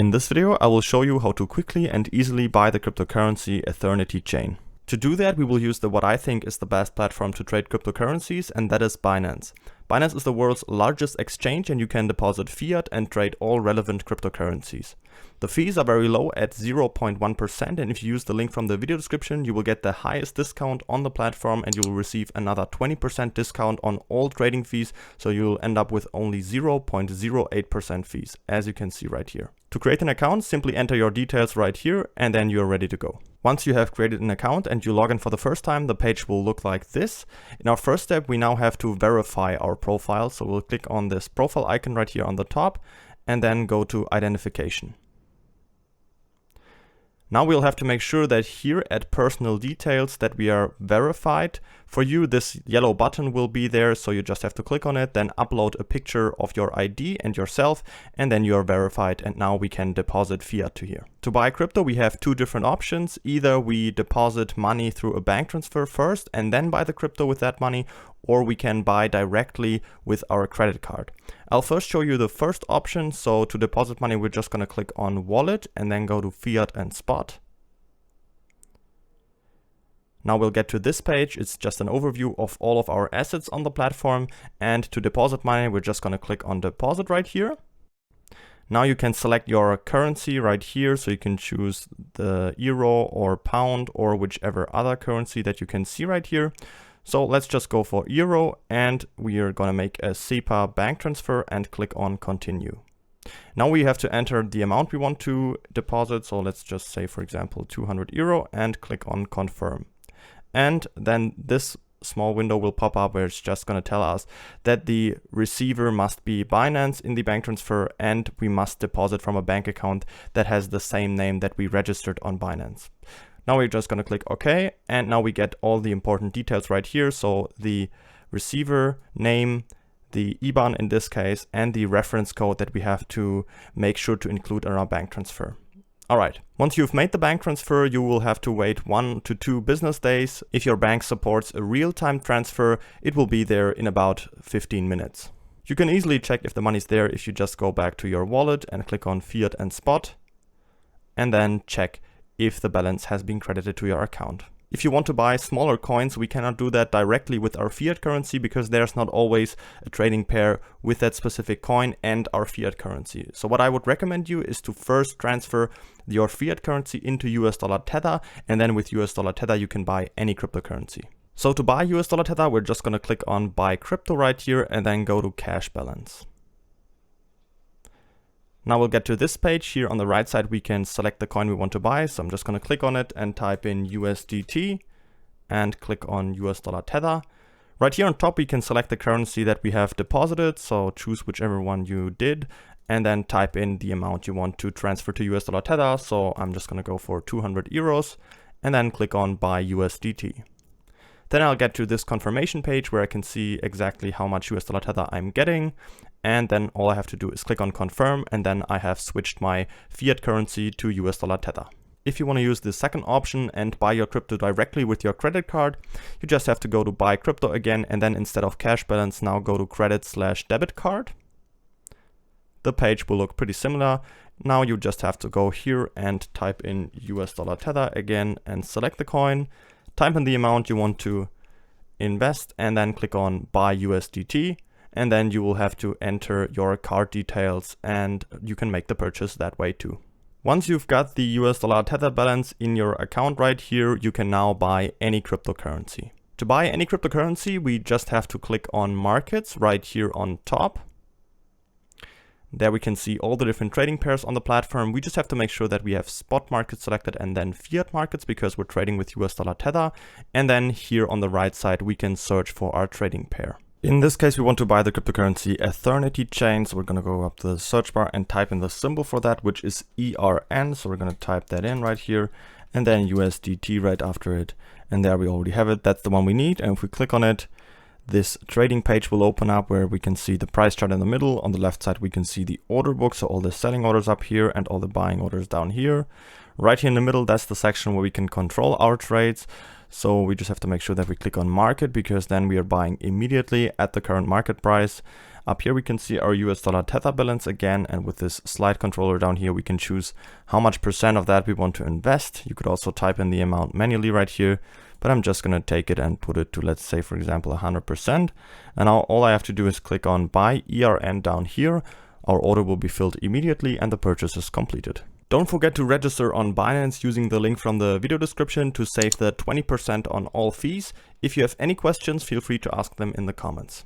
In this video, I will show you how to quickly and easily buy the cryptocurrency Ethernity Chain. To do that, we will use what I think is the best platform to trade cryptocurrencies, and that is Binance. Binance is the world's largest exchange, and you can deposit fiat and trade all relevant cryptocurrencies. The fees are very low at 0.1%, and if you use the link from the video description, you will get the highest discount on the platform, and you will receive another 20% discount on all trading fees, so you'll end up with only 0.08% fees, as you can see right here. To create an account, simply enter your details right here, and then you're ready to go. Once you have created an account and you log in for the first time, the page will look like this. In our first step, we now have to verify our profile, so we'll click on this profile icon right here on the top, and then go to identification. Now we'll have to make sure that here at personal details that we are verified. For you, this yellow button will be there, so you just have to click on it, then upload a picture of your ID and yourself, and then you're verified, and now we can deposit fiat to here. To buy crypto, we have two different options. Either we deposit money through a bank transfer first and then buy the crypto with that money, or we can buy directly with our credit card. I'll first show you the first option. So to deposit money, we're just going to click on wallet and then go to fiat and spot. Now we'll get to this page. It's just an overview of all of our assets on the platform. And to deposit money, we're just going to click on deposit right here. Now you can select your currency right here. So you can choose the euro or pound or whichever other currency that you can see right here. So let's just go for euro, and we are going to make a SEPA bank transfer and click on continue. Now we have to enter the amount we want to deposit. So let's just say, for example, 200 euro and click on confirm. And then this small window will pop up where it's just going to tell us that the receiver must be Binance in the bank transfer, and we must deposit from a bank account that has the same name that we registered on Binance. Now we're just going to click OK, and now we get all the important details right here. So the receiver name, the IBAN in this case, and the reference code that we have to make sure to include in our bank transfer. All right, once you've made the bank transfer, you will have to wait 1 to 2 business days. If your bank supports a real-time transfer, it will be there in about 15 minutes. You can easily check if the money's there if you just go back to your wallet and click on fiat and spot, and then check if the balance has been credited to your account. If you want to buy smaller coins, we cannot do that directly with our fiat currency because there's not always a trading pair with that specific coin and our fiat currency. So what I would recommend you is to first transfer your fiat currency into US dollar Tether, and then with US dollar Tether you can buy any cryptocurrency. So to buy US dollar Tether, we're just going to click on buy crypto right here and then go to cash balance. Now we'll get to this page. Here on the right side, we can select the coin we want to buy. So I'm just going to click on it and type in USDT and click on US dollar Tether. Right here on top, we can select the currency that we have deposited. So choose whichever one you did and then type in the amount you want to transfer to US dollar Tether. So I'm just going to go for 200 euros and then click on buy USDT. Then I'll get to this confirmation page where I can see exactly how much US dollar Tether I'm getting. And then all I have to do is click on confirm, and then I have switched my fiat currency to US dollar Tether. If you want to use the second option and buy your crypto directly with your credit card, you just have to go to buy crypto again, and then instead of cash balance, now go to credit/debit card. The page will look pretty similar. Now you just have to go here and type in US dollar Tether again and select the coin, type in the amount you want to invest, and then click on buy USDT. And then you will have to enter your card details, and you can make the purchase that way too. Once you've got the US dollar Tether balance in your account right here, you can now buy any cryptocurrency. To buy any cryptocurrency, we just have to click on markets right here on top. There we can see all the different trading pairs on the platform. We just have to make sure that we have spot markets selected and then fiat markets because we're trading with US dollar Tether. And then here on the right side, we can search for our trading pair. In this case, we want to buy the cryptocurrency Ethernity Chain. So we're going to go up to the search bar and type in the symbol for that, which is ERN. So we're going to type that in right here and then USDT right after it. And there we already have it. That's the one we need. And if we click on it, this trading page will open up where we can see the price chart in the middle. On the left side, we can see the order book. So all the selling orders up here and all the buying orders down here. Right here in the middle, that's the section where we can control our trades. So we just have to make sure that we click on market because then we are buying immediately at the current market price. Up here we can see our US dollar Tether balance again, and with this slide controller down here we can choose how much percent of that we want to invest. You could also type in the amount manually right here, but I'm just going to take it and put it to, let's say for example, 100%. And now all I have to do is click on buy ERN down here. Our order will be filled immediately and the purchase is completed. Don't forget to register on Binance using the link from the video description to save the 20% on all fees. If you have any questions, feel free to ask them in the comments.